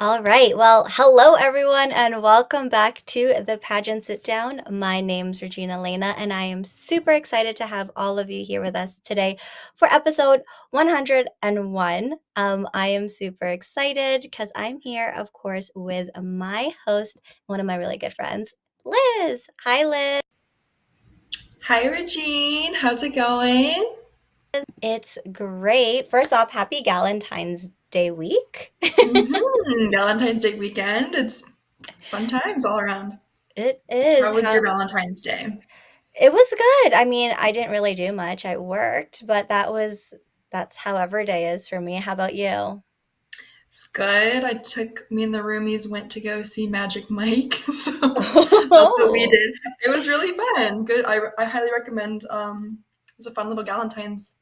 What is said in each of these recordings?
All right. Well, hello everyone, and welcome back to the Pageant Sit Down. My name's Regina Lena, and I am super excited to have all of you here with us today for episode 101. I am super excited because I'm here, of course, with my host, one of my really good friends, Liz. Hi, Liz. Hi, Regine. How's it going? It's great. First off, happy Galentine's Day week. Valentine's Day weekend. It's fun times all around. It is. How was your Valentine's Day? It was good. I mean, I didn't really do much. I worked, but that's how every day is for me. How about you? It's good. Me and the roomies went to go see Magic Mike. So that's what we did. It was really fun. Good. I highly recommend. It's a fun little Valentine's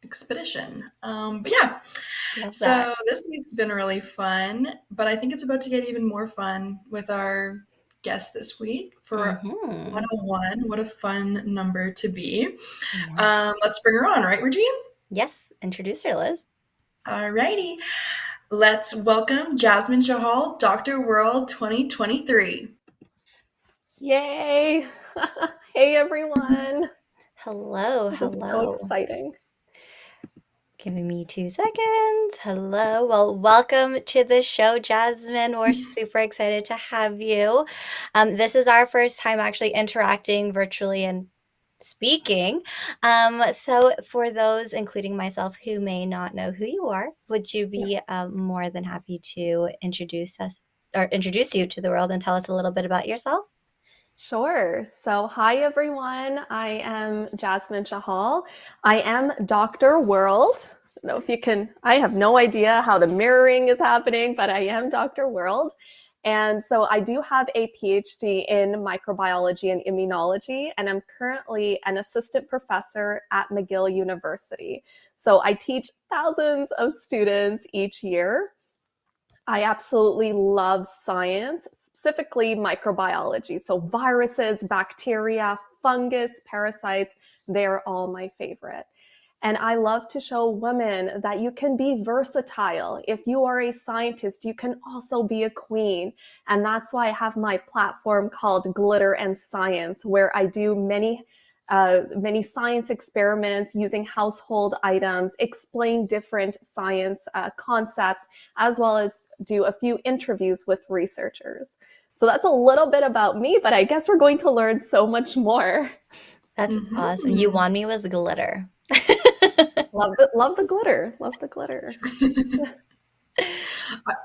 expedition. But yeah, Love that. so this week's been really fun, but I think it's about to get even more fun with our guest this week for Hmm. 101. What a fun number to be. Yeah. Let's bring her on, right, Regine? Yes, introduce her, Liz. Alrighty. Let's welcome Jasmin Chahal, Dr. World 2023. Yay! Hey everyone! Hello, This is so hello. exciting. Giving me 2 seconds. Hello. Well, welcome to the show, Jasmine. We're super excited to have you. This is our first time actually interacting virtually and speaking. So for those, including myself, who may not know who you are, would you be more than happy to introduce you to the world and tell us a little bit about yourself? Sure. So, hi everyone. I am Jasmin Chahal. I am Dr. World. I don't know if you can, I have no idea how the mirroring is happening, but I am Dr. World. And so I do have a PhD in microbiology and immunology, and I'm currently an assistant professor at McGill University. So I teach thousands of students each year. I absolutely love science, specifically microbiology. So viruses, bacteria, fungus, parasites, they're all my favorite. And I love to show women that you can be versatile. If you are a scientist, you can also be a queen. And that's why I have my platform called Glitter and Science, where I do many science experiments using household items, explain different science concepts, as well as do a few interviews with researchers. So that's a little bit about me, but I guess we're going to learn so much more. That's awesome. You won me with glitter. Love the glitter. Love the glitter.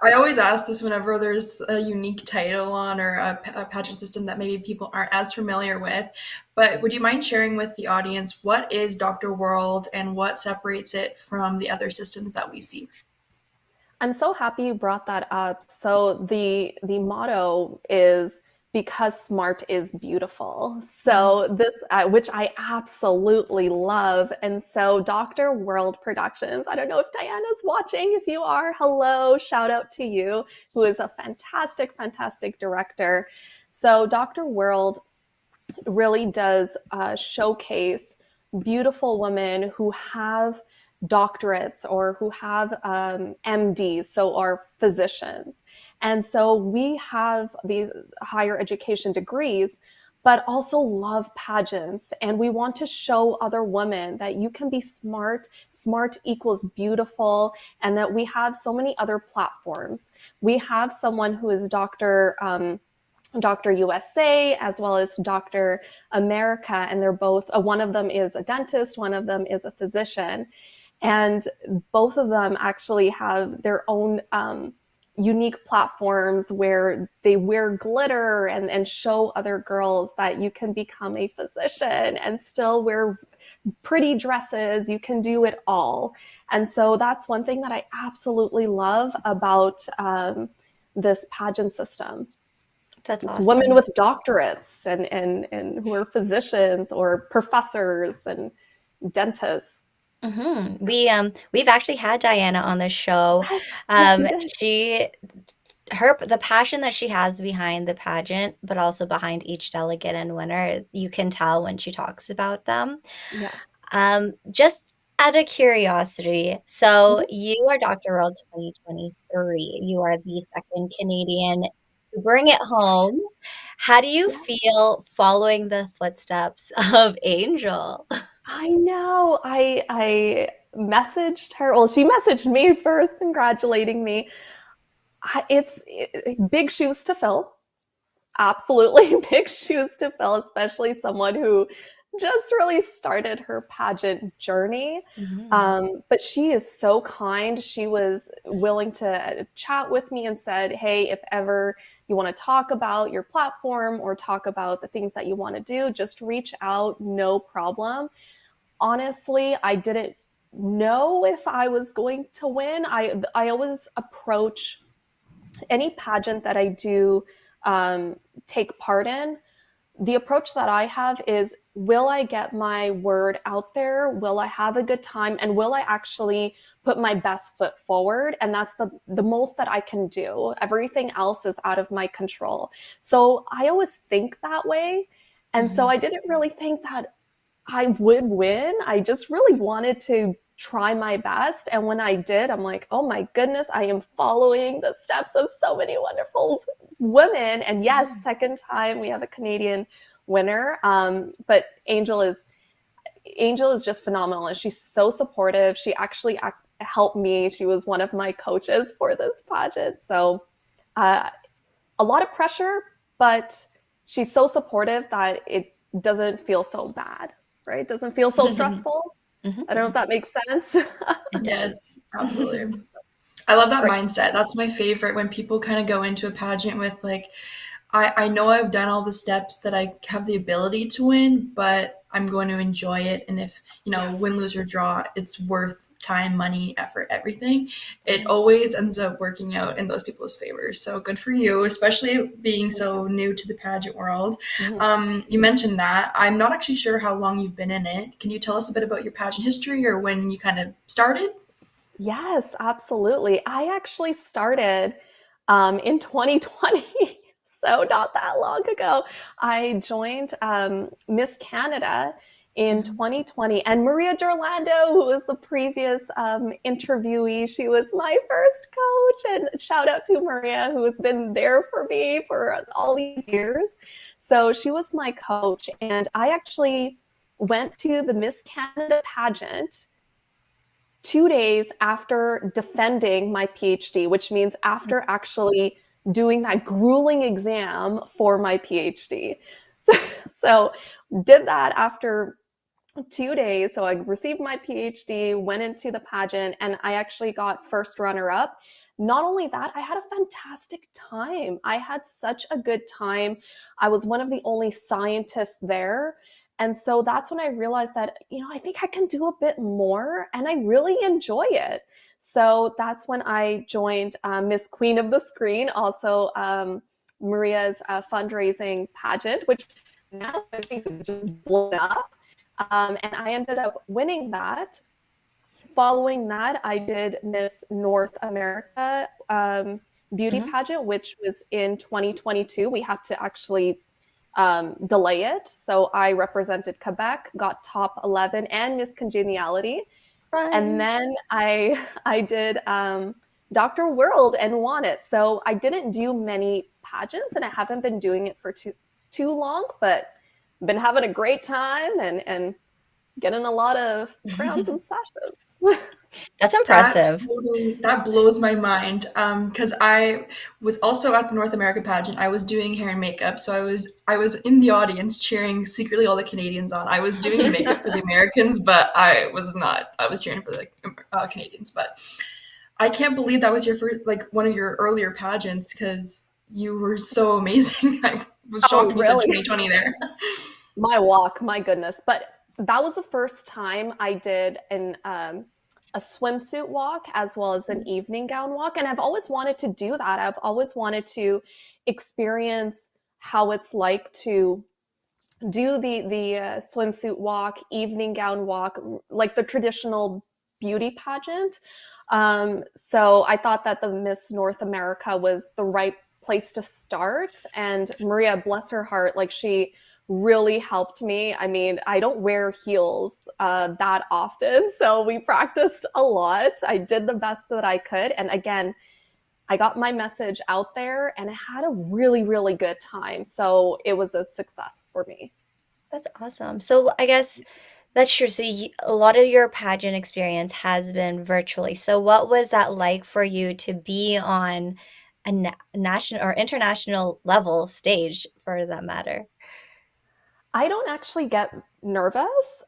I always ask this whenever there's a unique title on or a pageant system that maybe people aren't as familiar with. But would you mind sharing with the audience what is Dr. World and what separates it from the other systems that we see? I'm so happy you brought that up. So the motto is because smart is beautiful. So this, which I absolutely love. And so Dr. World Productions, I don't know if Diana's watching. If you are, hello, shout out to you, who is a fantastic, fantastic director. So Dr. World really does showcase beautiful women who have doctorates or who have MDs, so are physicians. And so we have these higher education degrees, but also love pageants. And we want to show other women that you can be smart, smart equals beautiful, and that we have so many other platforms. We have someone who is Dr. USA as well as Dr. America, and they're both, one of them is a dentist, one of them is a physician. And both of them actually have their own unique platforms where they wear glitter and show other girls that you can become a physician and still wear pretty dresses. You can do it all. And so that's one thing that I absolutely love about this pageant system. That's It's awesome. women with doctorates and who are physicians or professors and dentists. We've actually had Diana on the show. Yes, yes, you did. She her the passion that she has behind the pageant, but also behind each delegate and winner, you can tell when she talks about them. Yeah. Just out of curiosity, so Mhm. you are Dr. World 2023. You are the second Canadian to bring it home. How do you Yeah. feel following the footsteps of Angel? I know. I messaged her. Well, she messaged me first, congratulating me. Big shoes to fill. Absolutely big shoes to fill, especially someone who just really started her pageant journey. Mhm. But she is so kind. She was willing to chat with me and said, hey, if ever you want to talk about your platform or talk about the things that you want to do, just reach out, no problem. Honestly, I didn't know if I was going to win. I always approach any pageant that I do take part in, the approach that I have is, will I get my word out there? Will I have a good time? And will I actually put my best foot forward? And that's the most that I can do. Everything else is out of my control. So I always think that way. And so Mhm. I didn't really think that I would win. I just really wanted to try my best. And when I did, I'm like, oh my goodness, I am following the steps of so many wonderful women. And yes, Mhm. second time we have a Canadian winner. But Angel is just phenomenal, and she's so supportive. She actually helped me. She was one of my coaches for this pageant. So uh, a lot of pressure, but she's so supportive that it doesn't feel so bad, right? It doesn't feel so stressful. I don't know if Mhm. that makes sense. It does. Yes, absolutely. I love that Great. mindset. That's my favorite when people kind of go into a pageant with like, I know I've done all the steps that I have the ability to win, but I'm going to enjoy it. And if, Yes. win, lose, or draw, it's worth time, money, effort, everything. It Mhm. always ends up working out in those people's favor. So good for you, especially being Thank you. so new to the pageant world. Mhm. You mentioned that. I'm not actually sure how long you've been in it. Can you tell us a bit about your pageant history or when you kind of started? Yes, absolutely. I actually started in 2020, so not that long ago. I joined Miss Canada in Mhm. 2020, and Maria Gerlando, who was the previous interviewee, she was my first coach. And shout out to Maria, who has been there for me for all these years. So she was my coach, and I actually went to the Miss Canada pageant 2 days after defending my PhD, which means after actually doing that grueling exam for my PhD. So, so did that after 2 days. So I received my PhD, went into the pageant, and I actually got first runner up. Not only that, I had a fantastic time. I had such a good time. I was one of the only scientists there. And so that's when I realized that, I think I can do a bit more and I really enjoy it. So that's when I joined Miss Queen of the Screen, also Maria's fundraising pageant, which now I think is just blown up. And I ended up winning that. Following that, I did Miss North America beauty Mhm. pageant, which was in 2022. We had to actually delay it. So I represented Quebec, got top 11 and Miss Congeniality. And Fun. then I did Dr. World and won it. So I didn't do many pageants, and I haven't been doing it for too long, but been having a great time and getting a lot of crowns and sashes. That's That impressive. totally that blows my mind. Because I was also at the North America pageant. I was doing hair and makeup, so I was in the audience cheering secretly all the Canadians on. I was doing the makeup for the Americans, but I was not. I was cheering for the Canadians. But I can't believe that was your first, like one of your earlier pageants, because you were so amazing. I was Oh, shocked when you said really? 2020 there. My walk, my goodness. But that was the first time I did a swimsuit walk as well as an evening gown walk. And I've always wanted to do that. I've always wanted to experience how it's like to do the swimsuit walk, evening gown walk, like the traditional beauty pageant. So I thought that the Miss North America was the right place to start. And Maria, bless her heart, like she really helped me. I mean, I don't wear heels that often, so we practiced a lot. I did the best that I could. And again, I got my message out there and I had a really, really good time. So it was a success for me. That's awesome. So I guess that's true. So a lot of your pageant experience has been virtually. So what was that like for you to be on a national or international level stage for that matter? I don't actually get nervous.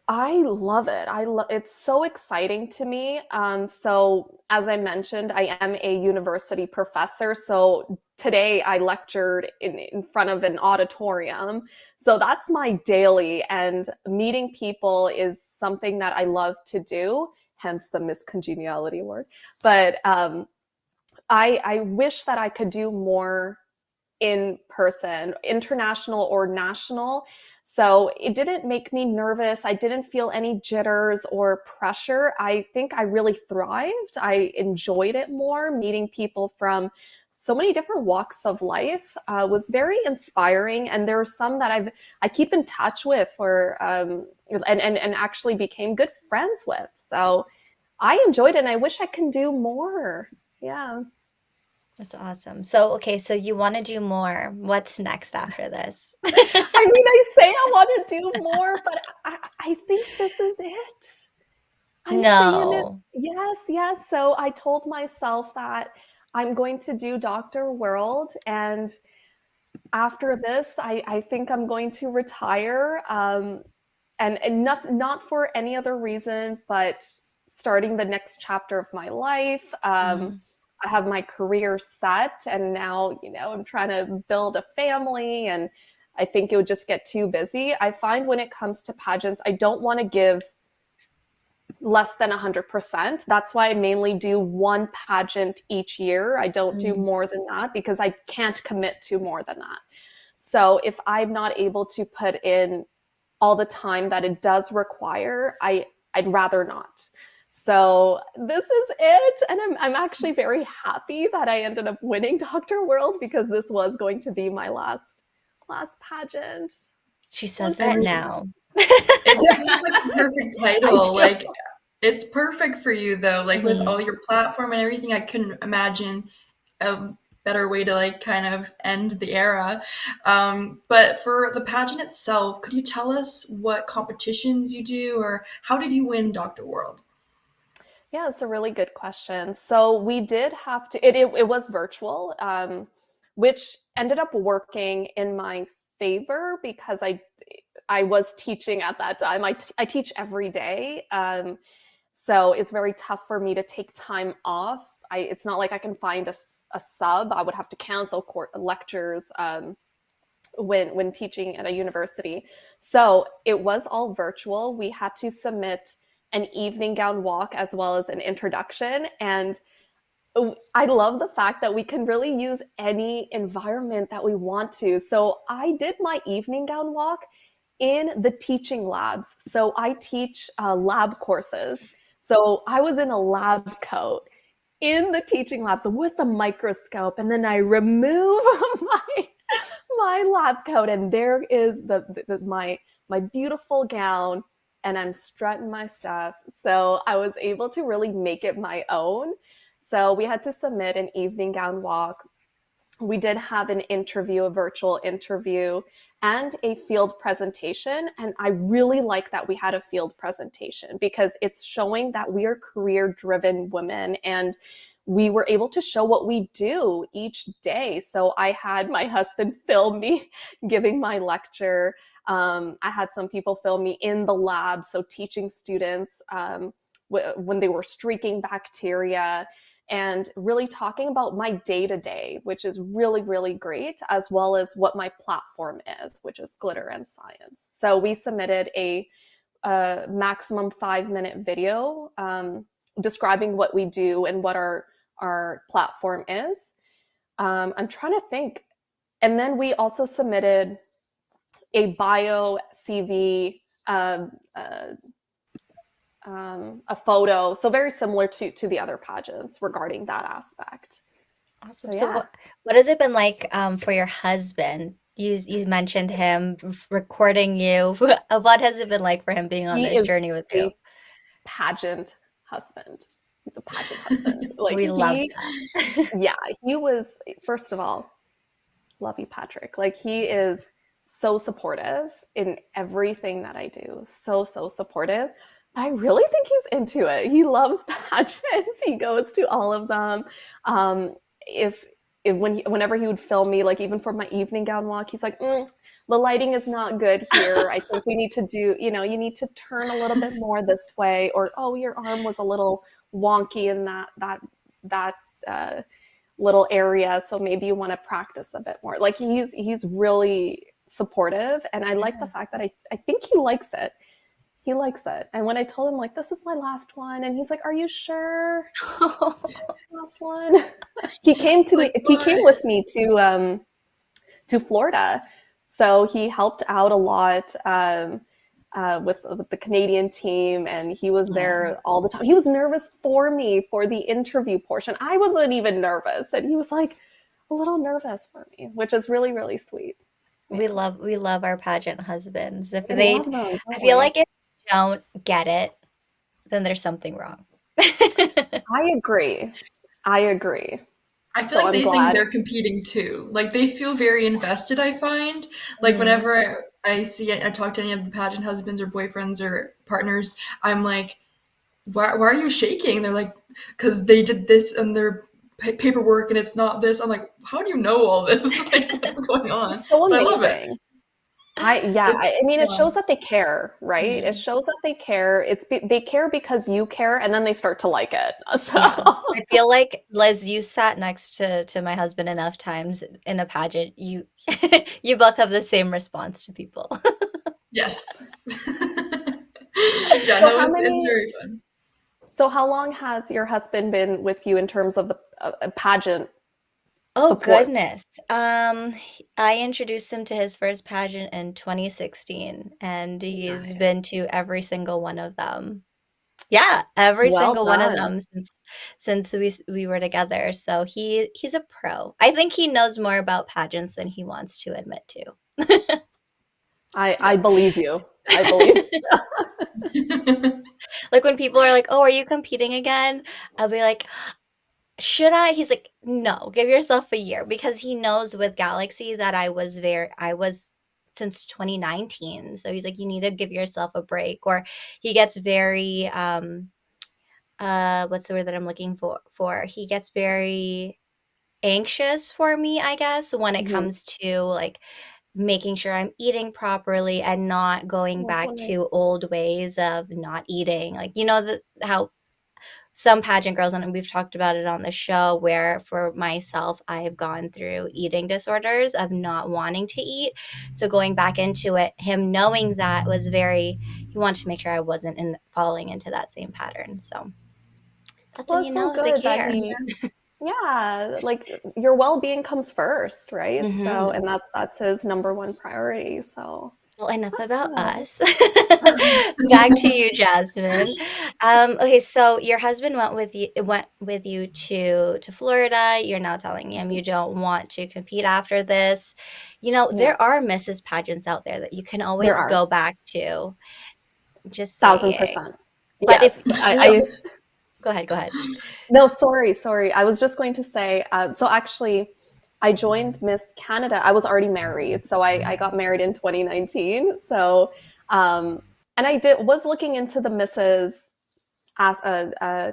I love it. It's so exciting to me. So as I mentioned, I am a university professor. So today I lectured in front of an auditorium. So that's my daily, and meeting people is something that I love to do, hence the Miss Congeniality Award. But I wish that I could do more in person, international or national. So it didn't make me nervous. I didn't feel any jitters or pressure. I think I really thrived. I enjoyed it more. Meeting people from so many different walks of life was very inspiring, and there are some that I keep in touch with for and actually became good friends with. So I enjoyed it, and I wish I can do more. Yeah. That's awesome. So, okay, so you want to do more. What's next after this? I mean, I say I want to do more, but I think this is it. I'm saying it. No. Yes, yes. So I told myself that I'm going to do Dr. World. And after this, I think I'm going to retire. And not for any other reason, but starting the next chapter of my life. Mhm. I have my career set, and now, I'm trying to build a family, and I think it would just get too busy. I find when it comes to pageants, I don't want to give less than 100%. That's why I mainly do one pageant each year. I don't do Mm. more than that because I can't commit to more than that. So if I'm not able to put in all the time that it does require, I'd rather not. So this is it, and I'm actually very happy that I ended up winning Dr. World, because this was going to be my last pageant. She Was says I that mean, now. it seems like the perfect I title. do. Like, it's perfect for you though. Like with Mhm. all your platform and everything, I couldn't imagine a better way to like kind of end the era. But for the pageant itself, could you tell us what competitions you do, or how did you win Dr. World? Yeah, it's a really good question. So we did have to. It was virtual, which ended up working in my favor because I was teaching at that time. I teach every day. So it's very tough for me to take time off. It's not like I can find a sub. I would have to cancel lectures when teaching at a university. So it was all virtual. We had to submit an evening gown walk as well as an introduction. And I love the fact that we can really use any environment that we want to. So I did my evening gown walk in the teaching labs. So I teach lab courses. So I was in a lab coat in the teaching labs with a microscope, and then I remove my lab coat, and there is my beautiful gown, and I'm strutting my stuff. So I was able to really make it my own. So we had to submit an evening gown walk. We did have an interview, a virtual interview, and a field presentation. And I really like that we had a field presentation because it's showing that we are career driven women, and we were able to show what we do each day. So I had my husband film me giving my lecture. I had some people film me in the lab, so teaching students when they were streaking bacteria, and really talking about my day to day, which is really, really great, as well as what my platform is, which is glitter and science. So we submitted a maximum 5-minute video describing what we do and what our platform is. I'm trying to think. And then we also submitted a bio CV, a photo. So very similar to the other pageants regarding that aspect. Awesome. So So yeah, what has it been like for your husband? You mentioned him recording you. What has it been like for him being on he this is journey with you? a pageant husband. He's a pageant husband. Like We love that. yeah, he was, first of all, love you, Patrick. Like he is so supportive in everything that I do. So supportive. I really think he's into it. He loves pageants. He goes to all of them. Um, if whenever he would film me, like even for my evening gown walk, he's like, the lighting is not good here. I think we need to do, you need to turn a little bit more this way, or oh, your arm was a little wonky in that uh, little area, so maybe you want to practice a bit more. Like he's really supportive, and I like the Yeah. fact that I think he likes it. He likes it. And when I told him like this is my last one, and he's like, "Are you sure? Last one?" Like He came what? with me to Florida, so he helped out a lot. With the Canadian team, and he was Oh, there all the time. He was nervous for me for the interview portion. I wasn't even nervous, and he was like a little nervous for me, which is really, really sweet. Yeah, we love our pageant husbands. If we love they, them, I don't feel we? like if they don't get it, then there's something wrong. I agree. I agree. I feel So like I'm they think glad. they're competing too. Like they feel very invested, I find. Like Mhm. whenever I talk to any of the pageant husbands or boyfriends or partners, I'm like, why are you shaking? They're like, because they did this and their paperwork and it's not this. I'm like, how do you know all this? Like, what's going on? It's so But I love it. amazing. It's I mean, it fun. shows that they care, right? It Mhm. shows that they care. They care because you care, and then they start to like it. So Yeah. I feel like, Liz, you sat next to my husband enough times in a pageant. You you both have the same response to people. Yes. Yeah, so no, how it's many very fun. So how long has your husband been with you in terms of the pageant Oh support? goodness. I introduced him to his first pageant in 2016, and he's Nice. been to every single one of them. Yeah, every Well single one of done. them since we were together. So he's a pro. I think he knows more about pageants than he wants to admit to. I believe you. I believe. Like when people are like, "Oh, are you competing again?" I'll be like, "Should I?" He's like, "No, give yourself a year," because he knows with Galaxy that I was since 2019. So he's like, "You need to give yourself a break." Or he gets very what's the word that I'm looking for? He gets very anxious for me, I guess, when it Mhm. comes to like making sure I'm eating properly and not going That's so back nice. to old ways of not eating. Like, how some pageant girls, and we've talked about it on the show, where for myself, I've gone through eating disorders of not wanting to eat. So going back into it, him knowing that was he wanted to make sure I wasn't falling into that same pattern. So that's Well, when you it's so know they good that care. yeah, like your well-being comes first, right? So, Hmm. and that's his number one priority. So Well, enough that's about good. us. Back to you, Jasmine. Okay, so your husband went with you to Florida. You're now telling him you don't want to compete after this. Yeah, There are Mrs. Pageants out there that you can there always are go back to. Just thousand saying. percent. But if Yes, no, go ahead, go ahead. No, sorry. I was just going to say, so actually, I joined Miss Canada. I was already married, so I got married in 2019. So, um, and was looking into the Misses as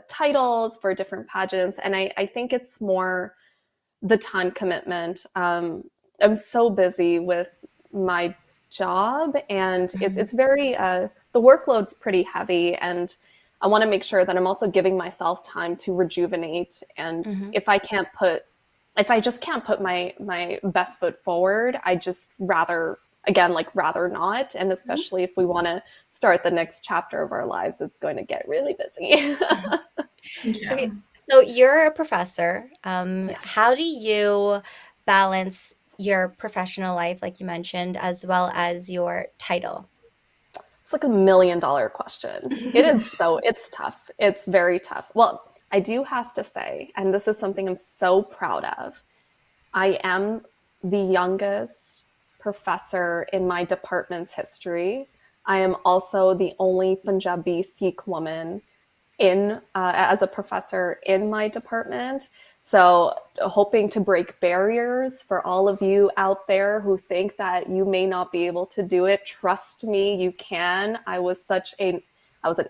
titles for different pageants, and I think it's more the time commitment. I'm so busy with my job, and Mhm, it's very the workload's pretty heavy, and I want to make sure that I'm also giving myself time to rejuvenate. And mhm, if I just can't put my best foot forward, I just rather not. And mhm, especially if we want to start the next chapter of our lives, it's going to get really busy. mhm. Yeah. Okay, so you're a professor. Yes. How do you balance your professional life, like you mentioned, as well as your title? It's like $1 million question. It's tough. It's very tough. Well, I do have to say, and this is something I'm so proud of, I am the youngest professor in my department's history. I am also the only Punjabi Sikh woman in as a professor in my department. So, hoping to break barriers for all of you out there who think that you may not be able to do it. Trust me, you can. I was an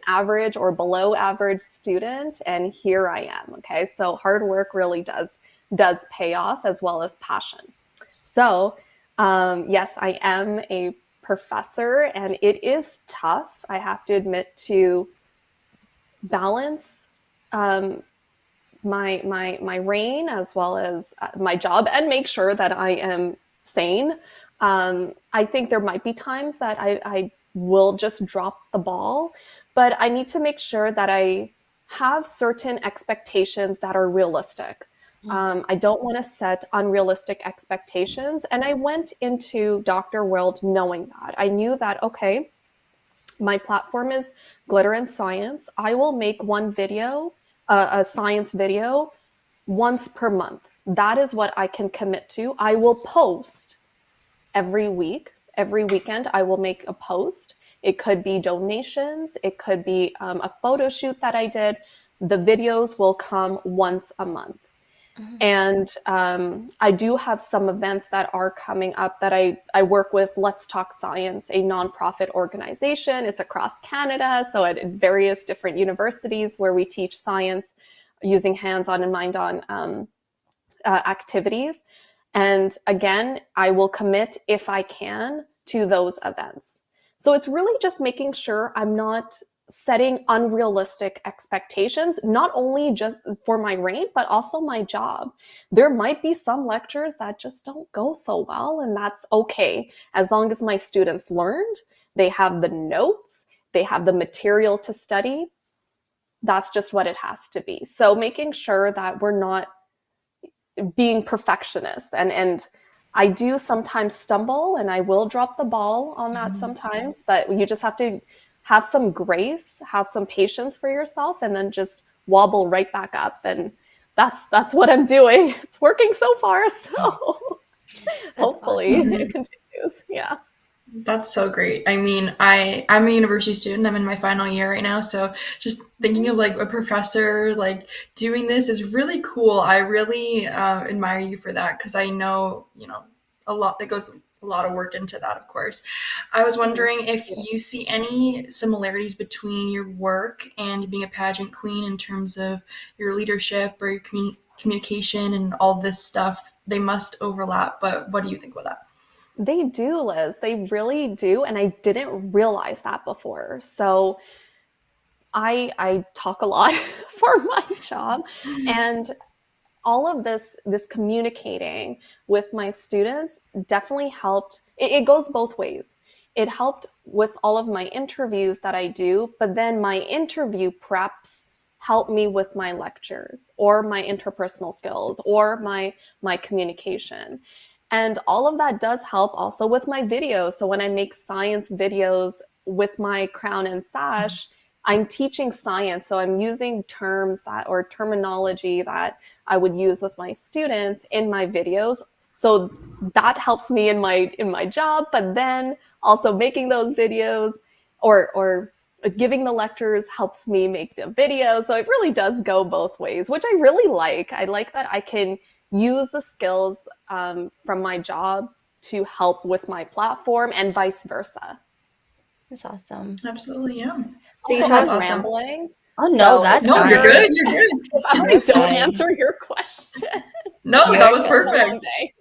average or below average student, and here I am. Okay, so hard work really does pay off, as well as passion. So, yes, I am a professor, and it is tough. I have to admit to balance um, my reign as well as my job, and make sure that I am sane. I think there might be times that I will just drop the ball, but I need to make sure that I have certain expectations that are realistic. I don't want to set unrealistic expectations. And I went into Dr. World knowing that. I knew that, okay, my platform is Glitter and Science. I will make one video, a science video, once per month. That is what I can commit to. I will post every week. Every weekend, I will make a post. It could be donations, it could be a photo shoot that I did. The videos will come once a month. Mhm. And I do have some events that are coming up that I work with Let's Talk Science, a nonprofit organization. It's across Canada, so at various different universities where we teach science using hands-on and mind-on activities. And again, I will commit if I can to those events. So it's really just making sure I'm not setting unrealistic expectations, not only just for my reign, but also my job. There might be some lectures that just don't go so well, and that's okay. As long as my students learned, they have the notes, they have the material to study, that's just what it has to be. So making sure that we're not being perfectionist, and I do sometimes stumble and I will drop the ball on that sometimes, but you just have to have some grace, have some patience for yourself, and then just wobble right back up. And that's what I'm doing. It's working so far, so That's hopefully awesome. it continues. Yeah. That's so great. I mean, I'm a university student. I'm in my final year right now, so just thinking of like a professor like doing this is really cool. I really admire you for that because I know a lot that goes a lot of work into that. Of course, I was wondering if you see any similarities between your work and being a pageant queen in terms of your leadership or your communication and all this stuff. They must overlap, but what do you think about that? They do, Liz. They really do. And I didn't realize that before. So I talk a lot for my job. And all of this communicating with my students definitely helped. It goes both ways. It helped with all of my interviews that I do, but then my interview preps help me with my lectures or my interpersonal skills or my communication. And all of that does help also with my videos. So when I make science videos with my crown and sash, I'm teaching science. So I'm using terms that or terminology that I would use with my students in my videos. So that helps me in my job, but then also making those videos or giving the lectures helps me make the videos. So it really does go both ways, which I really like. I like that I can use the skills from my job to help with my platform and vice versa. That's awesome. Absolutely, yeah. So you Also, That's talked. I'm awesome. rambling. Oh no, So that's No, you're fine. good. You're good. if I You're don't fine. answer your question, No, that You're was it's been a good. long perfect. day.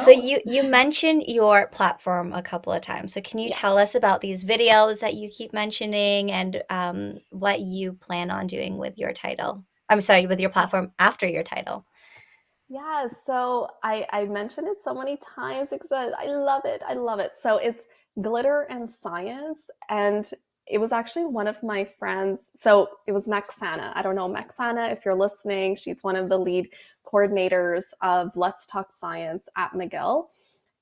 So No. you mentioned your platform a couple of times. So can you Yeah. tell us about these videos that you keep mentioning and what you plan on doing with your title? I'm sorry, with your platform after your title. Yeah, so I mentioned it so many times because I love it. I love it. So it's glitter and science, and it was actually one of my friends. So it was Maxana. I don't know, Maxana, if you're listening, she's one of the lead coordinators of Let's Talk Science at McGill.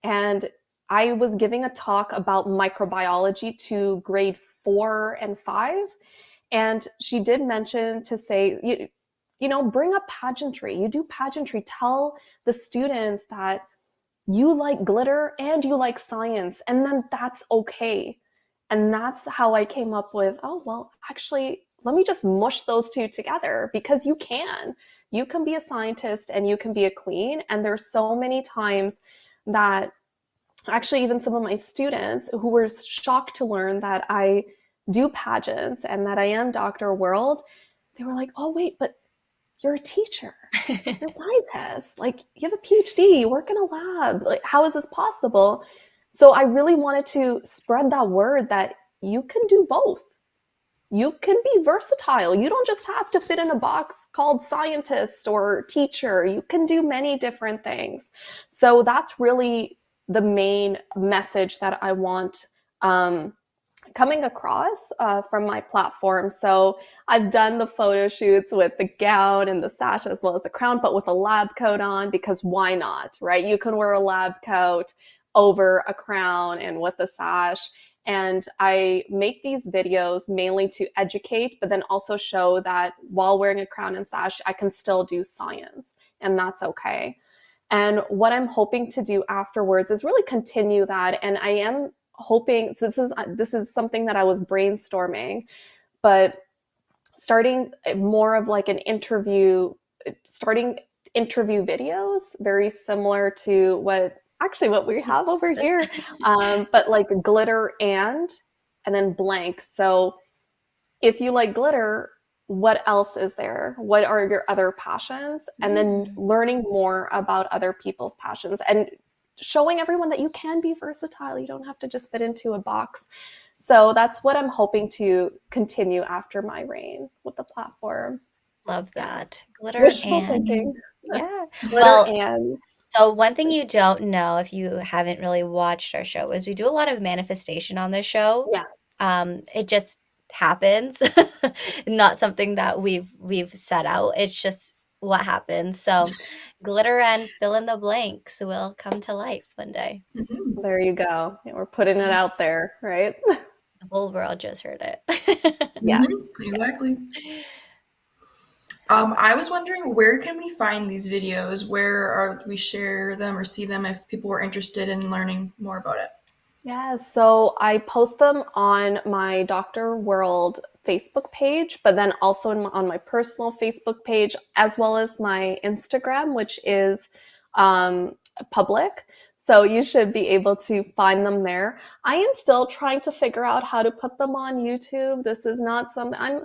And I was giving a talk about microbiology to grade 4 and 5. And she did mention to say, bring up pageantry. You do pageantry. Tell the students that you like glitter and you like science, and then that's okay. And that's how I came up with, oh, well, actually, let me just mush those two together, because you can. You can be a scientist and you can be a queen. And there's so many times that actually even some of my students who were shocked to learn that I do pageants and that I am Dr. World, they were like, oh, wait, but you're a teacher. You're a scientist. Like, you have a PhD, you work in a lab. Like, how is this possible? So I really wanted to spread that word that you can do both. You can be versatile. You don't just have to fit in a box called scientist or teacher. You can do many different things. So that's really the main message that I want coming across from my platform. So I've done the photo shoots with the gown and the sash as well as the crown, but with a lab coat on, because why not, right? You can wear a lab coat over a crown and with a sash. And I make these videos mainly to educate, but then also show that while wearing a crown and sash, I can still do science, and that's okay. And what I'm hoping to do afterwards is really continue that. And I am hoping, so this is something that I was brainstorming, but starting more of like an interview, starting interview videos, very similar to what we have over here, but like glitter and then blank. So if you like glitter, what else is there? What are your other passions? And then learning more about other people's passions and showing everyone that you can be versatile. You don't have to just fit into a box. So that's what I'm hoping to continue after my reign with the platform. Love that. Glitter Wishful and thinking. yeah. Glitter Well, and so one thing you don't know if you haven't really watched our show is we do a lot of manifestation on this show. yeah. It just happens. Not something that we've set out. It's just what happens. So glitter and fill in the blanks will come to life one day. Mhm. There you go. We're putting it out there, right? The whole world just heard it. Yeah. Exactly. I was wondering, where can we find these videos? Where are we share them or see them if people are interested in learning more about it? Yeah, so I post them on my Dr. World Facebook page, but then also on my personal Facebook page, as well as my Instagram, which is public. So you should be able to find them there. I am still trying to figure out how to put them on YouTube. This is not something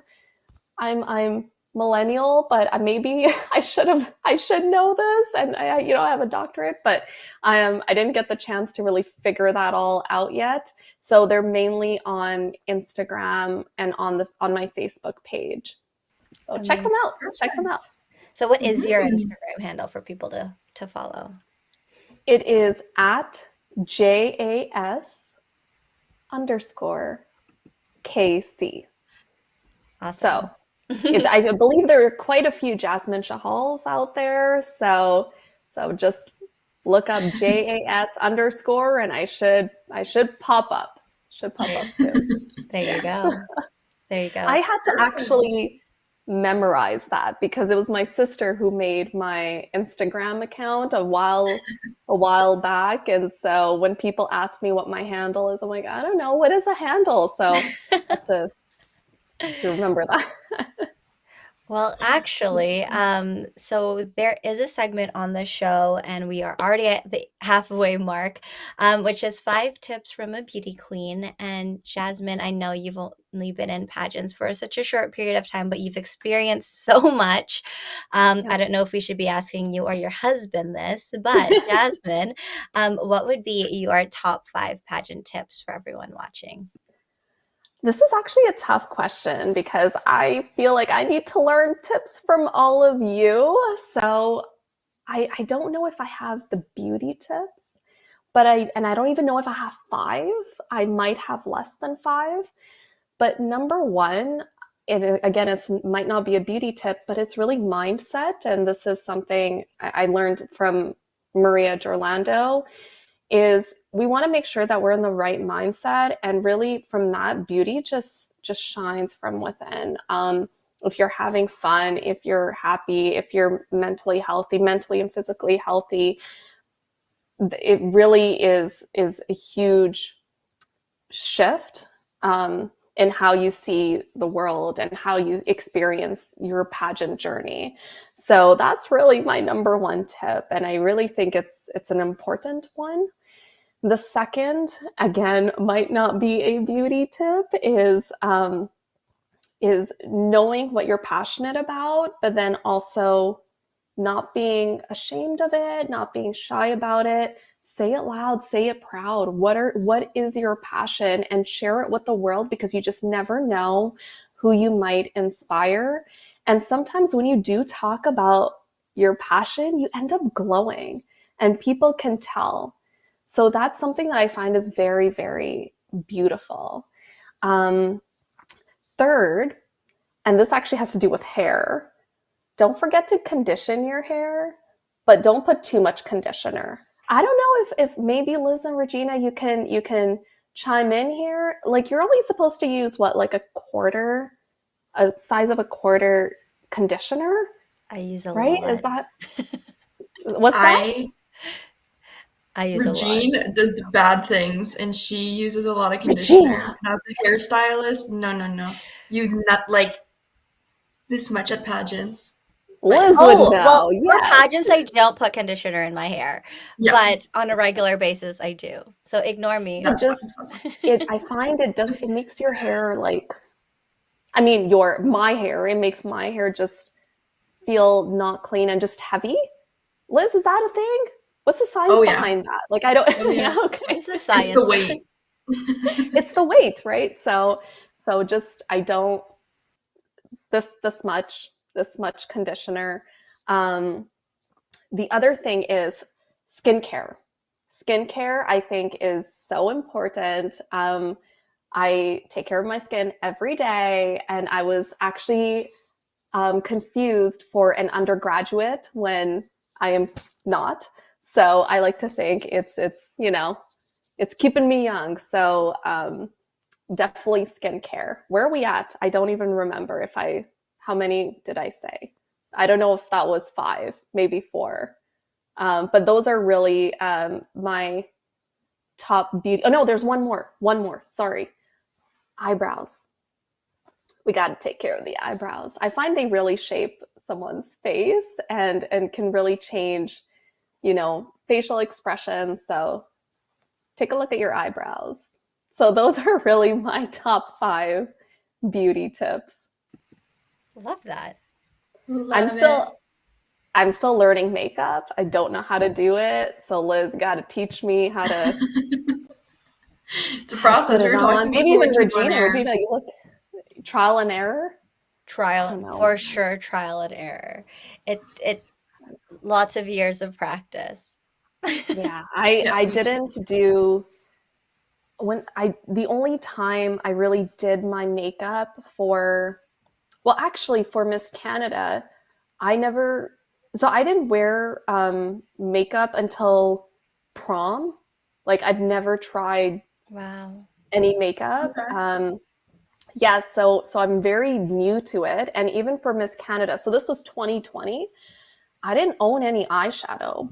I'm millennial, but maybe I should know this, and I have a doctorate, but I didn't get the chance to really figure that all out yet. So they're mainly on Instagram and on my Facebook page. So check them out. Check them out. So what is your Mhm. Instagram handle for people to follow? It is at JAS_KC. Awesome. So I believe there are quite a few Jasmin Chahals out there. So just look up JAS_ and I should pop up. Should pop up soon. There you go. There you go. I had to actually memorize that because it was my sister who made my Instagram account a while back. And so when people ask me what my handle is, I'm like, I don't know, what is a handle? So I had to remember that. Well, actually, so there is a segment on the show, and we are already at the halfway mark, which is 5 tips from a beauty queen. And Jasmine, I know you've only been in pageants for such a short period of time, but you've experienced so much. I don't know if we should be asking you or your husband this, but Jasmine, what would be your top 5 pageant tips for everyone watching? This is actually a tough question because I feel like I need to learn tips from all of you. So I don't know if I have the beauty tips, but I don't even know if I have 5. I might have less than 5. But number one, it again, it might not be a beauty tip, but it's really mindset. And this is something I learned from Maria Gerlando is we want to make sure that we're in the right mindset, and really from that, beauty just shines from within. If you're having fun, if you're happy, if you're mentally and physically healthy, it really is a huge shift in how you see the world and how you experience your pageant journey. So that's really my number one tip, and I really think it's an important one. The second, again, might not be a beauty tip, is knowing what you're passionate about, but then also not being ashamed of it, not being shy about it. Say it loud, say it proud. What is your passion, and share it with the world, because you just never know who you might inspire. And sometimes when you do talk about your passion, you end up glowing and people can tell. So that's something that I find is very, very beautiful. Um, Third, and this actually has to do with hair, don't forget to condition your hair, but don't put too much conditioner. I don't know if maybe Liz and Regina, you can chime in here. Like, you're only supposed to use what, like a size of a quarter conditioner, I use a right? Is lot. that what's that? I I use a lot. Regine does bad things and she uses a lot of conditioner. Regina. And as a hairstylist, no. Use not like this much at pageants. But yeah. Liz would Oh, well, know. for Yes. pageants, I don't put conditioner in my hair, Yeah, but on a regular basis, I do. So ignore me. It that's just fine. That's fine. it I find it makes your hair like, I mean, your my hair, it makes my hair just feel not clean and just heavy. Liz, is that a thing? What's the Oh science yeah. behind that? Like, I don't, Oh yeah. yeah, okay. What's the It's science the behind? weight. It's the weight, right? So just, I don't, this much conditioner. Um, the other thing is skincare. Skincare, I think, is so important. I take care of my skin every day, and I was actually confused for an undergraduate when I am not. So I like to think it's keeping me young. So definitely skincare. Where are we at? I don't even remember if I how many did I say? I don't know if that was five, maybe four. But those are really my top beauty. Oh no, there's one more. One more. Sorry, eyebrows. We got to take care of the eyebrows. I find they really shape someone's face and can really change, facial expressions. So take a look at your eyebrows. So those are really my top five beauty tips. Love that. I'm Love it. still I'm still learning makeup. I don't know how to do it. So Liz got to teach me It's a how to put process. We it were on. talking Maybe before even we came on Regina. air. Regina, you look trial and error. I Trial, don't know. for sure, trial and error. It lots of years of practice. Yeah, I Yeah, I me too. didn't do when I the only time I really did my makeup for, well, actually for Miss Canada, I never so I didn't wear makeup until prom. Like, I've never tried Wow. any makeup. Okay. Yeah, so I'm very new to it, and even for Miss Canada, so this was 2020. I didn't own any eyeshadow.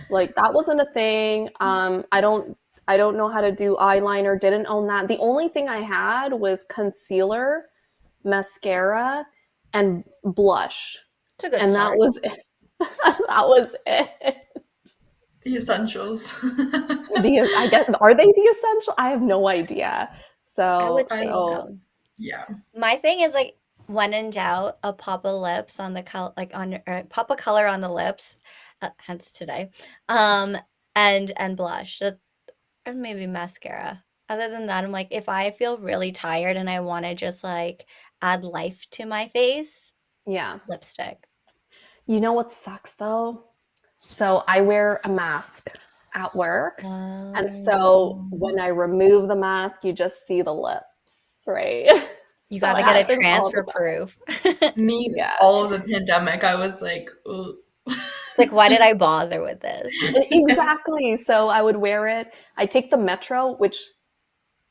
Like, that wasn't a thing. I don't know how to do eyeliner. Didn't own that. The only thing I had was concealer, mascara, and blush, It's a good and that start. was it. That was it. The essentials. I guess, are they the essential? I have no idea. I So would say I so so. yeah. My thing is like when in doubt, a pop of lips on the color, like on pop of color on the lips, hence today, um, and blush, or maybe mascara. Other than that, I'm like, if I feel really tired and I want to just like add life to my face, yeah. lipstick. You know what sucks though? So I wear a mask at work. And so Um, when I remove the mask, you just see the lips. right? You So got to it get a happens all the transfer time. proof. Me, Yeah. all of the pandemic, I was like, ugh. It's like, why did I bother with this? Exactly. So I would wear it. I take the metro, which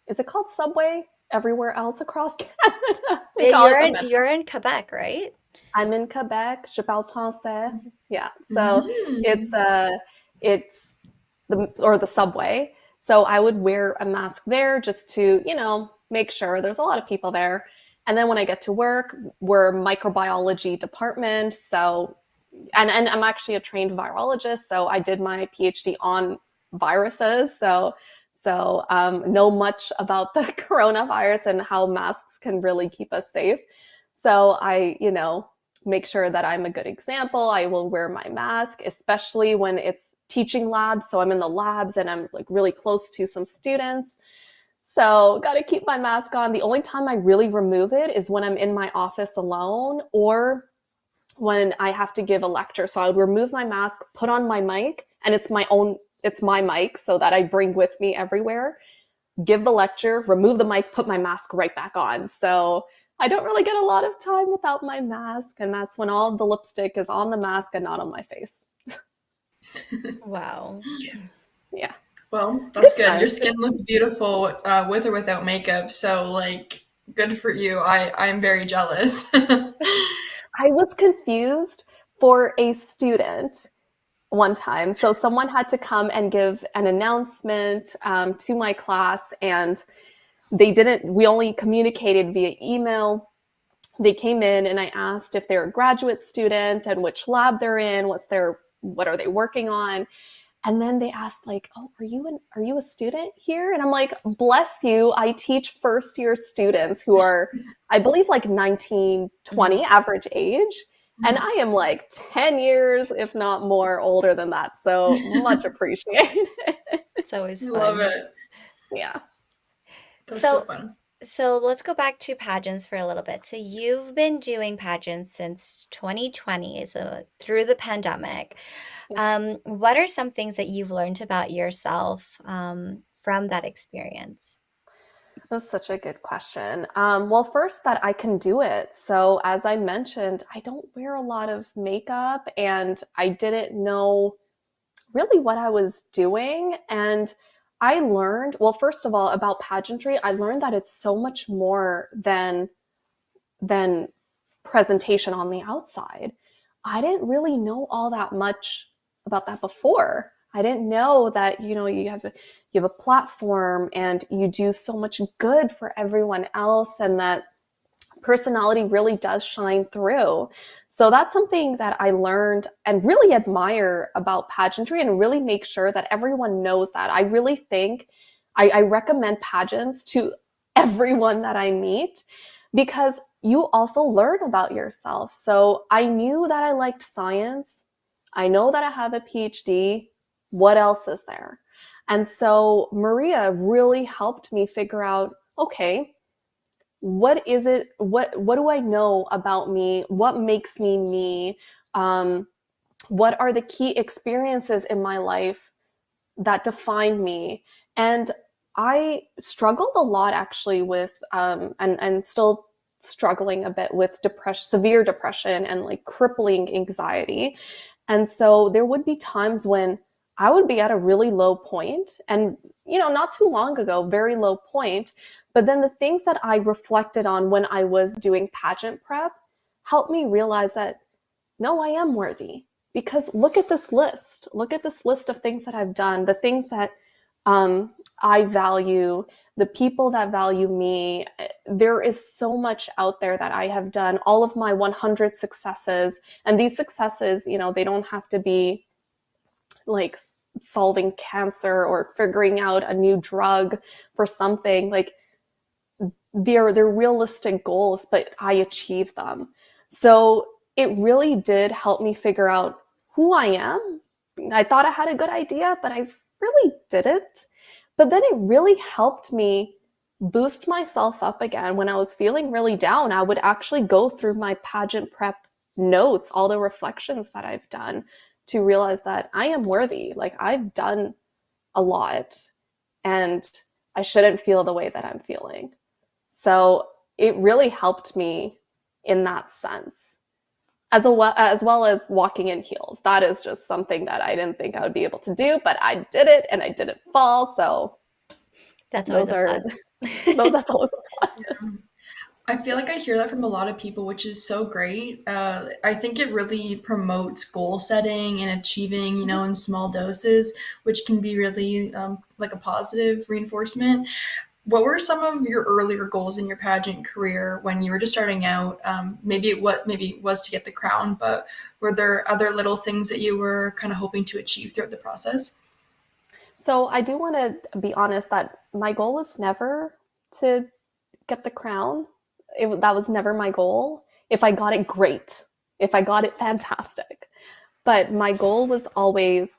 is it called subway everywhere else across Canada? We Yeah, call it you're the in metro. you're in Quebec, right? I'm in Quebec. Je parle français. Yeah. So it's Mm. it's the subway. So I would wear a mask there just to, make sure there's a lot of people there. And then when I get to work, we're a microbiology department. So and I'm actually a trained virologist, so I did my PhD on viruses. So know much about the coronavirus and how masks can really keep us safe. So I, make sure that I'm a good example. I will wear my mask, especially when it's teaching labs. So I'm in the labs and I'm like really close to some students. So got to keep my mask on. The only time I really remove it is when I'm in my office alone or when I have to give a lecture. So I would remove my mask, put on my mic, and it's my mic so that I bring with me everywhere, give the lecture, remove the mic, put my mask right back on. So I don't really get a lot of time without my mask. And that's when all of the lipstick is on the mask and not on my face. Wow. Yeah. Well, Good that's good. Your times. skin looks beautiful with or without makeup. So, like, good for you. I'm very jealous. I was confused for a student one time. So someone had to come and give an announcement to my class, and we only communicated via email. They came in and I asked if they're a graduate student and which lab they're in, what are they working on? And then they asked like, "Oh, are you a student here?" And I'm like, "Bless you. I teach first year students who are, I believe, like 19, 20 Mhm. average age. And I am like 10 years, if not more, older than that. So much appreciated." It's always I love fun. it. Yeah. That's so So, fun. so let's go back to pageants for a little bit. So you've been doing pageants since 2020, so through the pandemic. Yeah. What are some things that you've learned about yourself from that experience? That's such a good question. Well, first, that I can do it. So, as I mentioned, I don't wear a lot of makeup and I didn't know really what I was doing. And I learned, well, first of all, about pageantry, I learned that it's so much more than presentation on the outside. I didn't really know all that much about that before. I didn't know that you have a platform and you do so much good for everyone else, and that personality really does shine through. So that's something that I learned and really admire about pageantry, and really make sure that everyone knows that. I really think I recommend pageants to everyone that I meet, because you also learn about yourself. So I knew that I liked science. I know that I have a PhD. What else is there? And so Maria really helped me figure out, okay, what is it, what do I know about me, what makes me me, um, what are the key experiences in my life that define me. And I struggled a lot actually with and still struggling a bit with depression, severe depression, and like crippling anxiety. And so there would be times when I would be at a really low point, and not too long ago, very low point. But then the things that I reflected on when I was doing pageant prep helped me realize that no, I am worthy. Because look at this list. Look at this list of things that I've done, the things that I value, the people that value me. There is so much out there that I have done, all of my 100 successes. And these successes, they don't have to be like solving cancer or figuring out a new drug for something. Like they're realistic goals, but I achieved them. So it really did help me figure out who I am. I thought I had a good idea, but I really didn't. But then it really helped me boost myself up again. When I was feeling really down, I would actually go through my pageant prep notes, all the reflections that I've done, to realize that I am worthy. Like I've done a lot, and I shouldn't feel the way that I'm feeling. So it really helped me in that sense, as well as walking in heels. That is just something that I didn't think I would be able to do, but I did it and I didn't fall. So That's always those a are plus. those that's always a plus. Yeah. I feel like I hear that from a lot of people, which is so great. I think it really promotes goal setting and achieving, in small doses, which can be really like a positive reinforcement. What were some of your earlier goals in your pageant career when you were just starting out? Maybe it was to get the crown, but were there other little things that you were kind of hoping to achieve throughout the process? So I do want to be honest that my goal was never to get the crown. That was never my goal. If I got it, great. If I got it, fantastic. But my goal was always,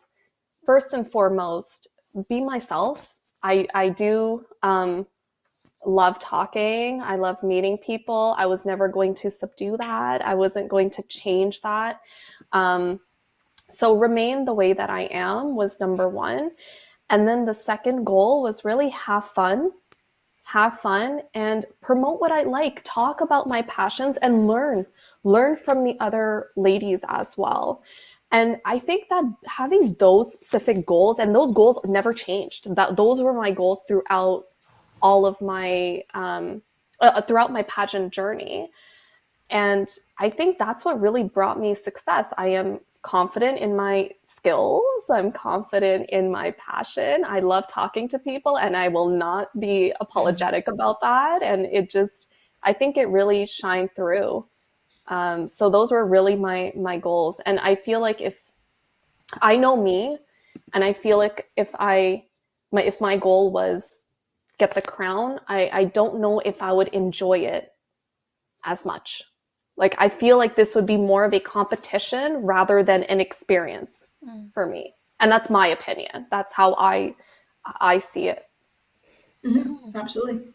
first and foremost, be myself. I do love talking. I love meeting people. I was never going to subdue that. I wasn't going to change that. Um, so remain the way that I am was number one. And then the second goal was really have fun and promote what I like, talk about my passions and learn from the other ladies as well. And I think that having those specific goals, and those goals never changed, that those were my goals throughout all of my throughout my pageant journey. And I think that's what really brought me success. I am confident in my skills. I'm confident in my passion. I love talking to people and I will not be apologetic about that. And I think it really shined through. So those were really my goals. And I feel like if I know me, and I feel like if my goal was get the crown, I don't know if I would enjoy it as much. Like I feel like this would be more of a competition rather than an experience Mm. for me. And that's my opinion. That's how I see it. Absolutely.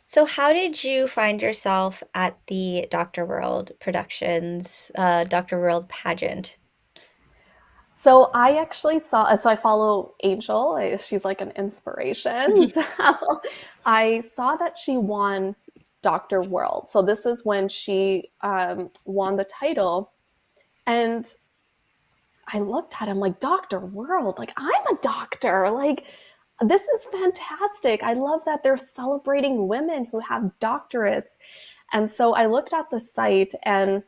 So, how did you find yourself at the Dr. World Productions, Dr. World pageant? So I actually saw, so I follow Angel. She's like an inspiration. So I saw that she won Dr. World. So this is when she won the title. And I looked at him like, Dr. World, like I'm a doctor. Like this is fantastic. I love that they're celebrating women who have doctorates. And so I looked at the site and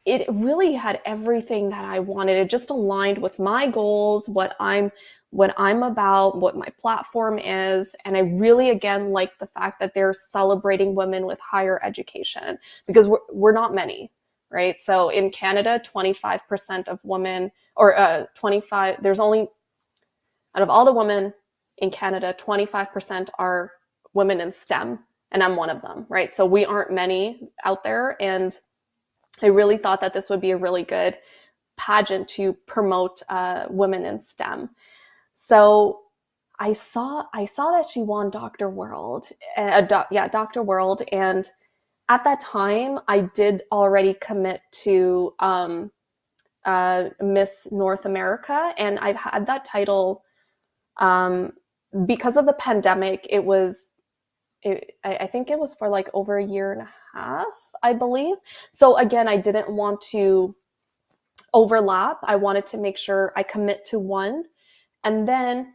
it really had everything that I wanted. It just aligned with my goals, what I'm about, what my platform is. And I really, again, like the fact that they're celebrating women with higher education because we're not many, right? So in Canada, 25% of women, or 25, there's only, out of all the women in Canada, 25% are women in STEM, and I'm one of them, right? So we aren't many out there. And I really thought that this would be a really good pageant to promote women in STEM. So I saw that she won Dr. World, Dr. World, and at that time I did already commit to Miss North America, and I've had that title because of the pandemic. I think it was for like over a year and a half, I believe. So again, I didn't want to overlap. I wanted to make sure I commit to one and then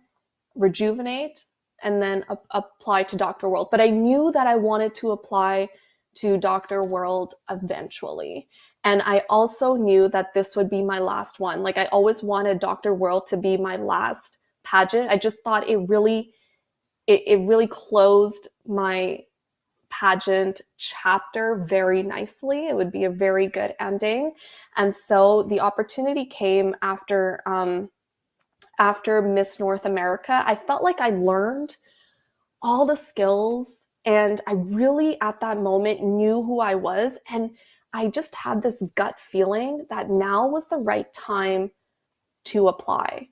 rejuvenate and then apply to Dr. World. But I knew that I wanted to apply to Dr. World eventually. And I also knew that this would be my last one. Like I always wanted Dr. World to be my last pageant. I just thought it really closed my pageant chapter very nicely. It would be a very good ending. And so the opportunity came after Miss North America. I felt like I learned all the skills and I really at that moment knew who I was. And I just had this gut feeling that now was the right time to apply.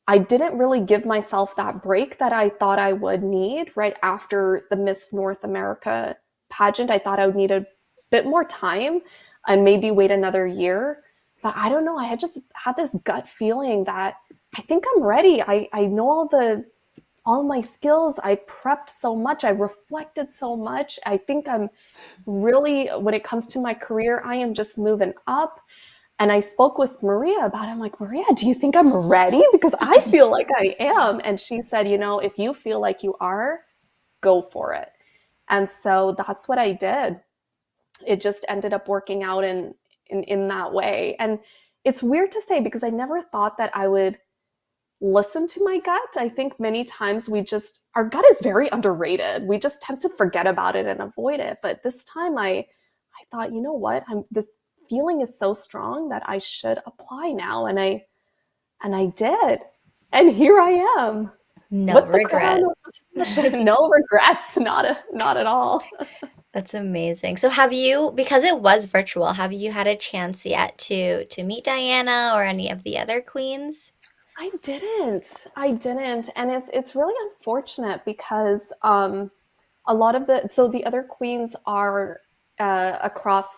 I didn't really give myself that break that I thought I would need right after the Miss North America pageant. I thought I would need a bit more time and maybe wait another year. But I don't know. I had just had this gut feeling that I think I'm ready. I know all my skills. I prepped so much. I reflected so much. I think I'm really, when it comes to my career, I am just moving up. And I spoke with Maria about it. I'm like, Maria, do you think I'm ready? Because I feel like I am. And she said, if you feel like you are, go for it. And so that's what I did. It just ended up working out in that way. And it's weird to say because I never thought that I would listen to my gut. I think many times our gut is very underrated. We just tend to forget about it and avoid it. But this time I thought, you know what? This feeling is so strong that I should apply now. And I did. And here I am No with the crown regrets. of profession. No regrets, not at all. That's amazing. So have you, because it was virtual, have you had a chance yet to meet Diana or any of the other queens? I didn't, and it's really unfortunate because a lot of the other queens are across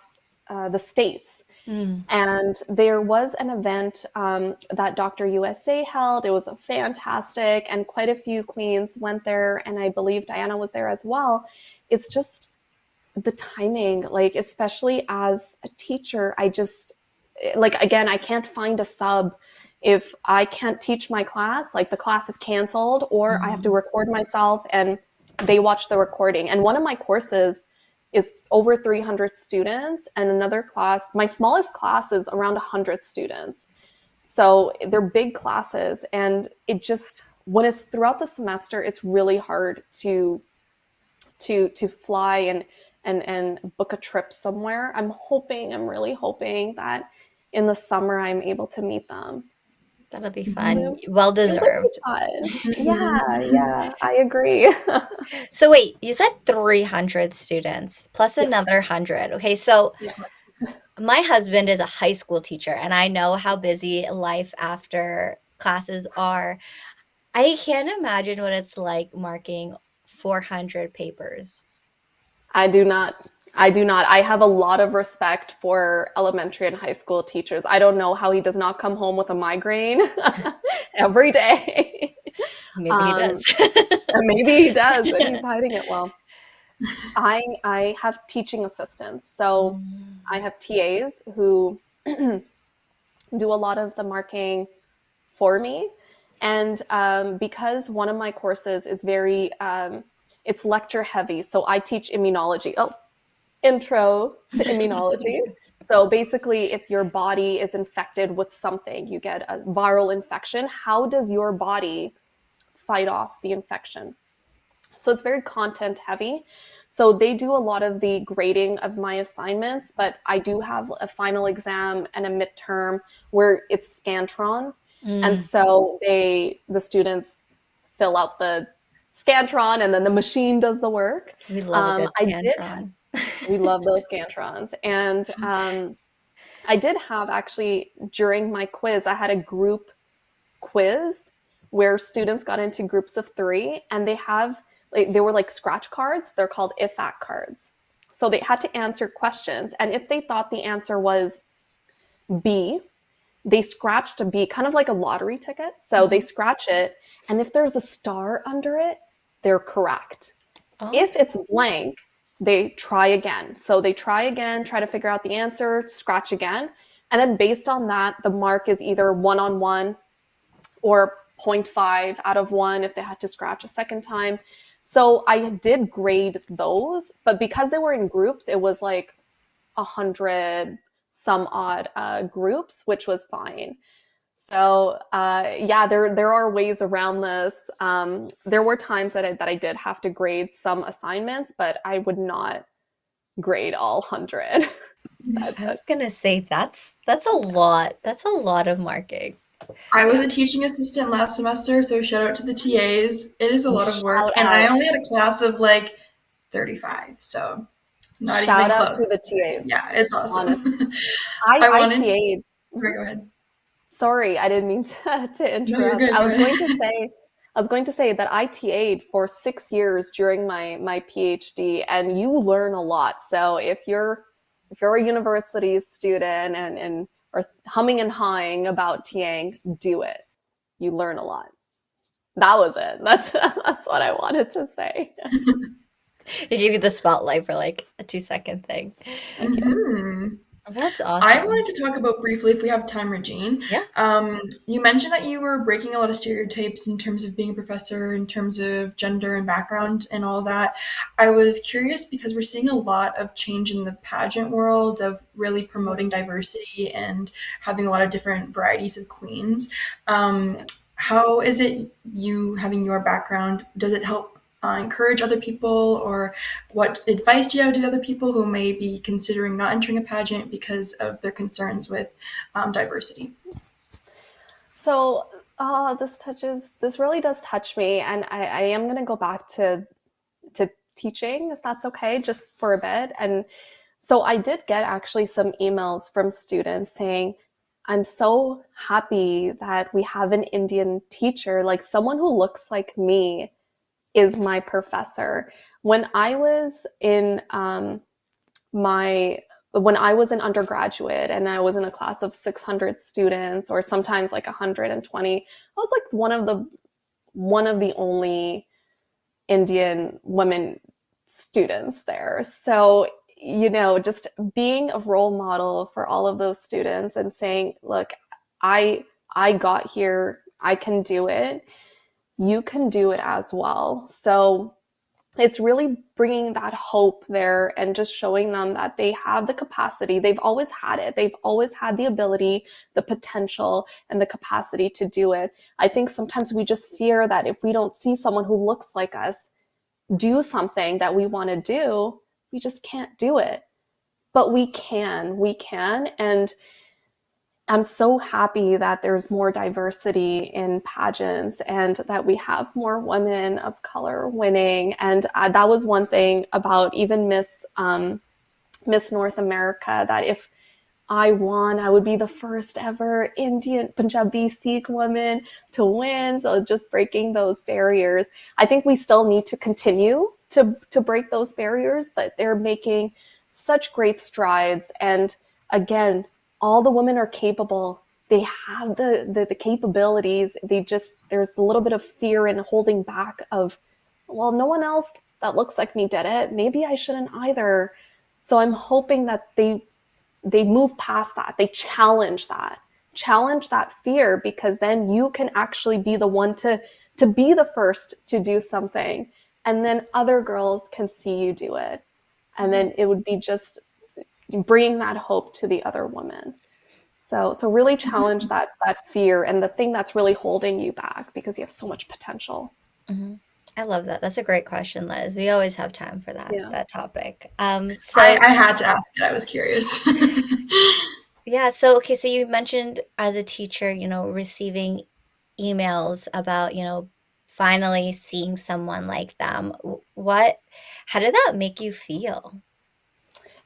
the states. Mm. And there was an event that Dr. USA held. It was fantastic, and quite a few queens went there, and I believe Diana was there as well. It's just the timing, like, especially as a teacher, I just, like, again, I can't find a sub if I can't teach my class, like the class is canceled, or I have to record myself and they watch the recording. And one of my courses is over 300 students, and another class, my smallest class, is around 100 students. So they're big classes, and it just, when it's throughout the semester, it's really hard to fly and book a trip somewhere. I'm really hoping that in the summer I'm able to meet them. That'll be Mhm. fun. Well It would be deserved. fun. Mhm. Yeah, I agree. So wait, you said 300 students plus Yes. another 100. Okay, so Yeah. my husband is a high school teacher and I know how busy life after classes are. I can't imagine what it's like marking 400 papers. I do not. I do not. I have a lot of respect for elementary and high school teachers. I don't know how he does not come home with a migraine every day. Maybe he Um, does. and maybe he does, and he's hiding it well. I have teaching assistants, so I Mm. have TAs who do a lot of the marking for me. And because one of my courses is very, it's lecture heavy. So I teach immunology. Oh, intro to immunology. So basically, if your body is infected with something, you get a viral infection, how does your body fight off the infection? So it's very content heavy. So they do a lot of the grading of my assignments, but I do have a final exam and a midterm where it's Scantron. And Mm. so the students fill out the Scantron and then the machine does the work. We love a good I did, scantron. we love those Scantrons. And I did have actually during my quiz, I had a group quiz where students got into groups of 3, and they were like scratch cards. They're called IFAC cards. So they had to answer questions, and if they thought the answer was B, they scratched a B, kind of like a lottery ticket. So they scratch it, and if there's a star under it, they're correct. Oh, If it's blank, they try again. So they try again, try to figure out the answer, scratch again. And then based on that, the mark is either 1-on-1 or zero 0.5 out of 1 if they had to scratch a second time. So I did grade those, but because they were in groups, it was like 100 some odd groups, which was fine. So yeah, there are ways around this. There were times that I did have to grade some assignments, but I would not grade all 100. I was gonna say that's a lot. That's a lot of marking. I was Yeah. a teaching assistant last semester, so shout out to the TAs. It is a lot of work, Shout and I out. only had a class of like 35, so not Shout even out to close. the TAs. Yeah, it's Honest. awesome. I I I wanted to, TA'd. sorry, go ahead. Sorry, I didn't mean to No, you're interrupt. good. Go ahead. I was going to say that I TA'd for 6 years during my PhD, and you learn a lot. So if you're a university student and or humming and hawing about TAing, do it. You learn a lot. That was it. That's what I wanted to say. They gave you the spotlight for like a 2 second thing. Okay. Hmm. That's I awesome. wanted to talk about briefly, if we have time, Regine. Yeah. You mentioned that you were breaking a lot of stereotypes in terms of being a professor, in terms of gender and background and all that. I was curious because we're seeing a lot of change in the pageant world of really promoting diversity and having a lot of different varieties of queens. Um, Yeah. how is it you having your background? Does it help encourage other people, or what advice do you have to other people who may be considering not entering a pageant because of their concerns with diversity? So this really does touch me, and I am going to go back to teaching, if that's okay, just for a bit. And so I did get actually some emails from students saying, I'm so happy that we have an Indian teacher, like someone who looks like me is my professor. When I was in my when I was an undergraduate and I was in a class of 600 students or sometimes like 120, I was like one of the only Indian women students there. So, just being a role model for all of those students and saying, look, I got here, I can do it. You can do it as well. So, it's really bringing that hope there and just showing them that they have the capacity. They've always had it. They've always had the ability, the potential, and the capacity to do it. I think sometimes we just fear that if we don't see someone who looks like us do something that we want to do, we just can't do it. But we can. And I'm so happy that there's more diversity in pageants and that we have more women of color winning. And that was one thing about even Miss North America, that if I won, I would be the first ever Indian Punjabi Sikh woman to win. So just breaking those barriers. I think we still need to continue to break those barriers, but they're making such great strides. And again, all the women are capable. They have the capabilities. There's a little bit of fear and holding back of, well, no one else that looks like me did it. Maybe I shouldn't either. So I'm hoping that they move past that. They challenge that fear, because then you can actually be the one to be the first to do something, and then other girls can see you do it, and then it would be just bringing that hope to the other women. So really challenge that fear and the thing that's really holding you back, because you have so much potential. Hmm. I love that. That's a great question, Liz. We always have time for Yeah. that topic. I had to ask it. I was curious. Yeah, so okay, so you mentioned as a teacher, receiving emails about, finally seeing someone like them. How did that make you feel?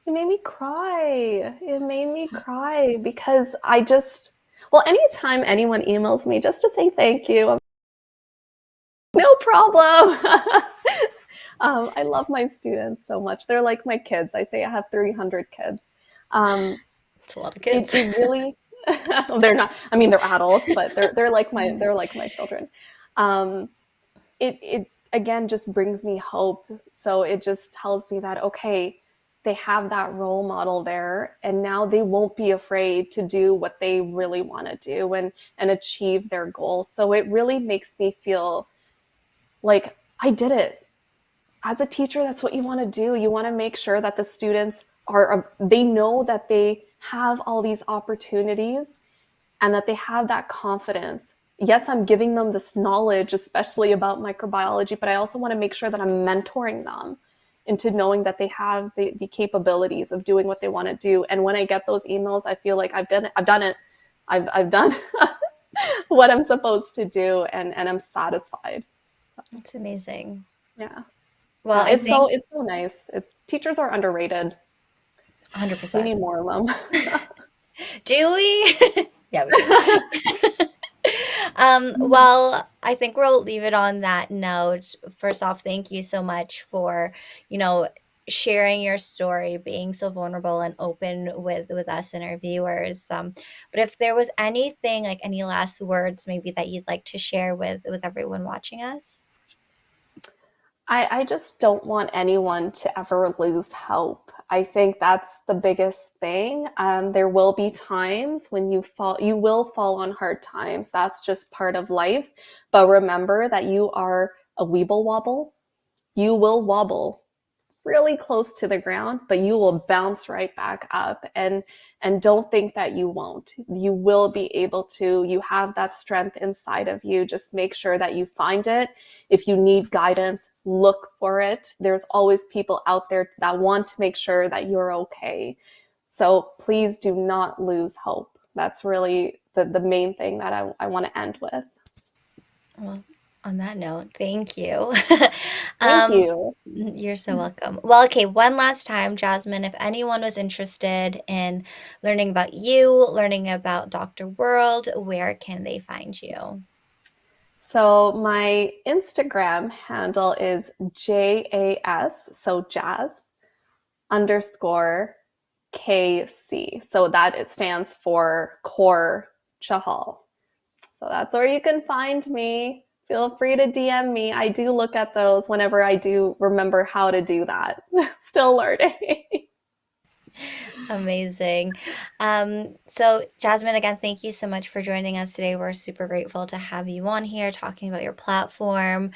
It made me cry. It made me cry because I just, well, anytime anyone emails me just to say thank you, I'm, no problem. I love my students so much. They're like my kids. I say I have 300 kids. Um, It's a lot of it, kids. it really, they're not, I mean, they're adults, but they're like my children. Um, it again just brings me hope. So it just tells me that, okay, they have that role model there, and now they won't be afraid to do what they really want to do and achieve their goals. So it really makes me feel like I did it. As a teacher, that's what you want to do. You want to make sure that the students they know that they have all these opportunities and that they have that confidence. Yes, I'm giving them this knowledge, especially about microbiology, but I also want to make sure that I'm mentoring them into knowing that they have the capabilities of doing what they want to do. And when I get those emails, I feel like I've done it. I've done what I'm supposed to do, and I'm satisfied. That's amazing. Yeah. Well, Yeah. I think It's so nice. Teachers are underrated. We 100%. need more of them. Do we? Yeah, we do. Well, I think we'll leave it on that note. First off, thank you so much for, you know, sharing your story, being so vulnerable and open with us and our viewers. But if there was anything, like any last words maybe that you'd like to share with everyone watching us. I just don't want anyone to ever lose hope. I think that's the biggest thing. There will be times when you will fall on hard times. That's just part of life. But remember that you are a weeble wobble. You will wobble really close to the ground, but you will bounce right back up. And don't think that you won't. You will be able to. You have that strength inside of you. Just make sure that you find it. If you need guidance, look for it. There's always people out there that want to make sure that you're okay. So please do not lose hope. That's really the main thing that I want to end with. Well, on that note, thank you. Thank um, you. you're so welcome. Well, okay, one last time, Jasmine, if anyone was interested in learning about you, learning about Dr. World, where can they find you? So my Instagram handle is JAS, so Jazz underscore KC. So that it stands for Core Chahal. So that's where you can find me. Feel free to DM me. I do look at those whenever I do remember how to do that. Still learning. Amazing. So Jasmine, again, thank you so much for joining us today. We're super grateful to have you on here talking about your platform,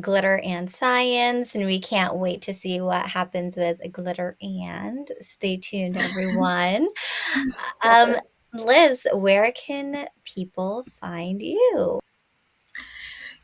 Glitter and Science, and we can't wait to see what happens with Glitter and. Stay tuned, everyone. Love Um, it. Liz, where can people find you?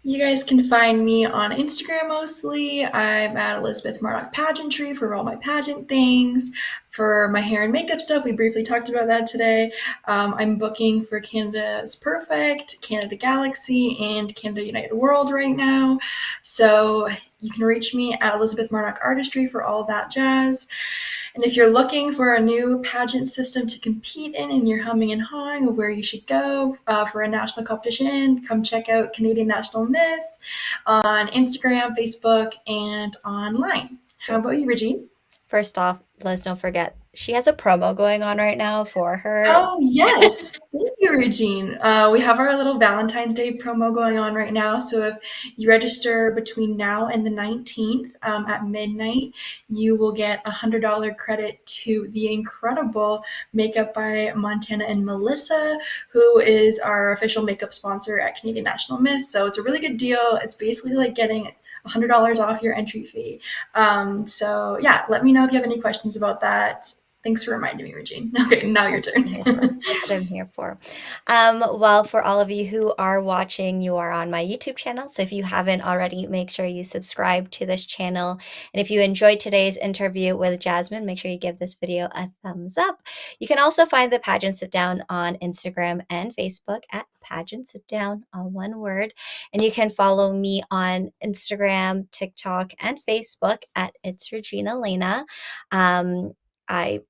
You guys can find me on Instagram mostly. I'm at Elizabeth Murdoch Pageantry for all my pageant things. For my hair and makeup stuff, we briefly talked about that today. I'm booking for Canada's Perfect, Canada Galaxy, and Canada United World right now. So you can reach me at Elizabeth Murdoch Artistry for all that jazz. And if you're looking for a new pageant system to compete in and you're humming and hawing of where you should go for a national competition, come check out Canadian National Miss on Instagram, Facebook, and online. How about you, Regine? First off, Liz, don't forget, she has a promo going on right now for her. Oh, yes. Thank you, Regine. We have our little Valentine's Day promo going on right now. So if you register between now and the 19th at midnight, you will get a $100 credit to the incredible Makeup by Montana and Melissa, who is our official makeup sponsor at Canadian National Miss. So it's a really good deal. It's basically like getting $100 off your entry fee. So yeah, let me know if you have any questions about that. Thanks for reminding me, Regine. Okay, now your That's what I'm here for. turn. That's what I'm here for. Well, for all of you who are watching, you are on my YouTube channel. So if you haven't already, make sure you subscribe to this channel. And if you enjoyed today's interview with Jasmine, make sure you give this video a thumbs up. You can also find the Pageant Sit Down on Instagram and Facebook at Pageant Sit Down, all one word. And you can follow me on Instagram, TikTok, and Facebook at It's Regina Lena. I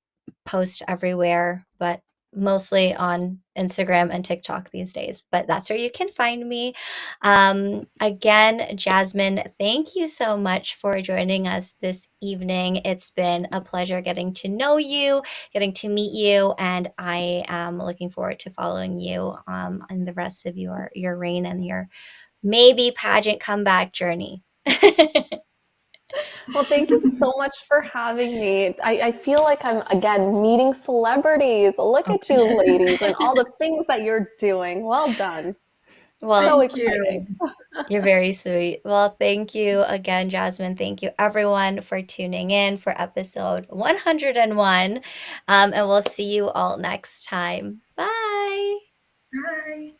post everywhere, but mostly on Instagram and TikTok these days. But that's where you can find me. Again, Jasmine, thank you so much for joining us this evening. It's been a pleasure getting to know you, getting to meet you, and I am looking forward to following you in the rest of your reign and your maybe pageant comeback journey. Well, thank you so much for having me. I feel like I'm, again, meeting celebrities. Look Oh, at you, ladies, and all the things that you're doing. Well done. well, So Thank exciting. you. you're very sweet. Well, thank you again, Jasmine. Thank you, everyone, for tuning in for episode 101. And we'll see you all next time. Bye. Bye.